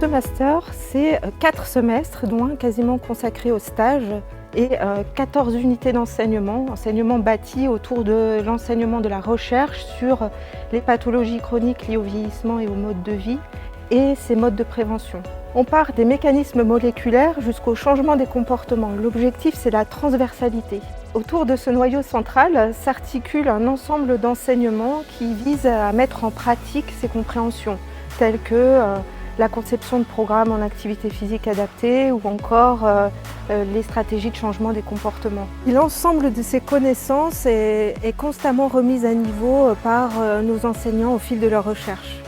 master, c'est 4 semestres, dont un quasiment consacré au stage, et 14 unités d'enseignement, enseignement bâti autour de l'enseignement de la recherche sur les pathologies chroniques liées au vieillissement et au mode de vie et ses modes de prévention. On part des mécanismes moléculaires jusqu'au changement des comportements. L'objectif, c'est la transversalité. Autour de ce noyau central s'articule un ensemble d'enseignements qui visent à mettre en pratique ces compréhensions, telles que la conception de programmes en activité physique adaptée ou encore les stratégies de changement des comportements. L'ensemble de ces connaissances est constamment remise à niveau par nos enseignants au fil de leur recherche.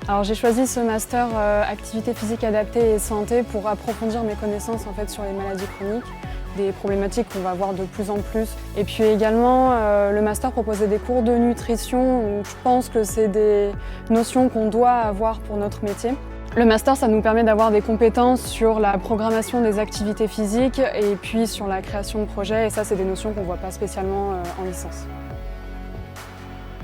Alors j'ai choisi ce master activité physique adaptée et santé pour approfondir mes connaissances sur les maladies chroniques, des problématiques qu'on va voir de plus en plus. Et puis également, le master proposait des cours de nutrition, donc je pense que c'est des notions qu'on doit avoir pour notre métier. Le master, ça nous permet d'avoir des compétences sur la programmation des activités physiques et puis sur la création de projets, et ça c'est des notions qu'on ne voit pas spécialement en licence.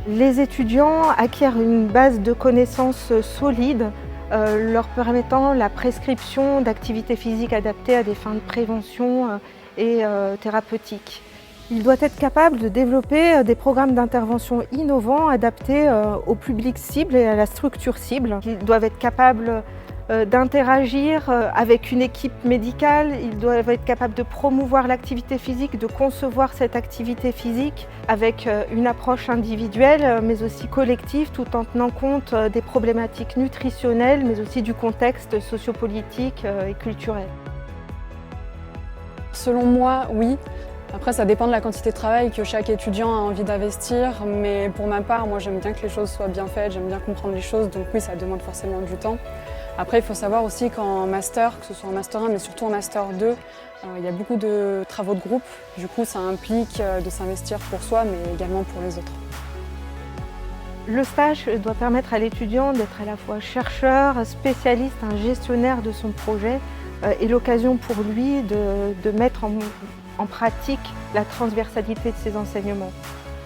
Les étudiants acquièrent une base de connaissances solide, leur permettant la prescription d'activités physiques adaptées à des fins de prévention et thérapeutiques. Ils doivent être capables de développer des programmes d'intervention innovants adaptés au public cible et à la structure cible. Ils doivent être capables d'interagir avec une équipe médicale, ils doivent être capables de promouvoir l'activité physique, de concevoir cette activité physique avec une approche individuelle mais aussi collective, tout en tenant compte des problématiques nutritionnelles mais aussi du contexte sociopolitique et culturel. Selon moi, oui. Après, ça dépend de la quantité de travail que chaque étudiant a envie d'investir, mais pour ma part, moi j'aime bien que les choses soient bien faites, j'aime bien comprendre les choses, donc oui, ça demande forcément du temps. Après, il faut savoir aussi qu'en master, que ce soit en master 1, mais surtout en master 2, il y a beaucoup de travaux de groupe. Du coup, ça implique de s'investir pour soi, mais également pour les autres. Le stage doit permettre à l'étudiant d'être à la fois chercheur, spécialiste, un gestionnaire de son projet, et l'occasion pour lui de mettre en pratique la transversalité de ses enseignements,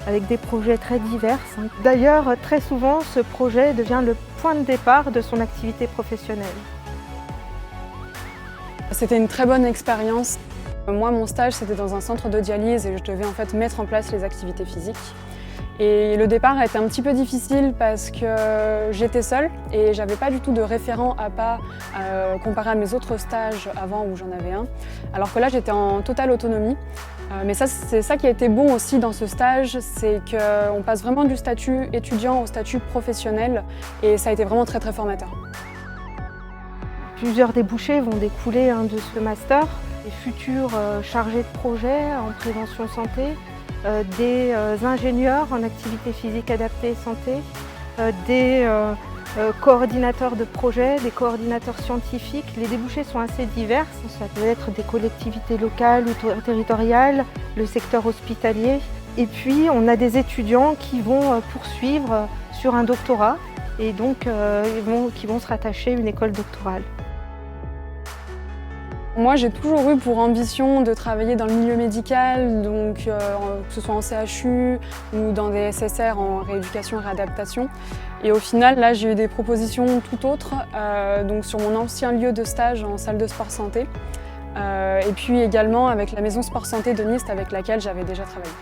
avec des projets très divers. D'ailleurs, très souvent, ce projet devient le point de départ de son activité professionnelle. C'était une très bonne expérience. Moi, mon stage, c'était dans un centre de dialyse et je devais mettre en place les activités physiques. Et le départ a été un petit peu difficile parce que j'étais seule et j'avais pas du tout de référent à pas comparé à mes autres stages avant où j'en avais un. Alors que là, j'étais en totale autonomie. Mais c'est ça qui a été bon aussi dans ce stage, c'est qu'on passe vraiment du statut étudiant au statut professionnel et ça a été vraiment très très formateur. Plusieurs débouchés vont découler de ce master. Les futurs chargés de projet en prévention santé, des ingénieurs en activité physique adaptée et santé, des coordinateurs de projets, des coordinateurs scientifiques. Les débouchés sont assez divers, ça peut être des collectivités locales ou territoriales, le secteur hospitalier. Et puis on a des étudiants qui vont poursuivre sur un doctorat et donc qui vont se rattacher à une école doctorale. Moi, j'ai toujours eu pour ambition de travailler dans le milieu médical, donc que ce soit en CHU ou dans des SSR en rééducation et réadaptation. Et au final, là, j'ai eu des propositions tout autres, donc sur mon ancien lieu de stage en salle de sport santé, et puis également avec la maison sport santé de Nice avec laquelle j'avais déjà travaillé.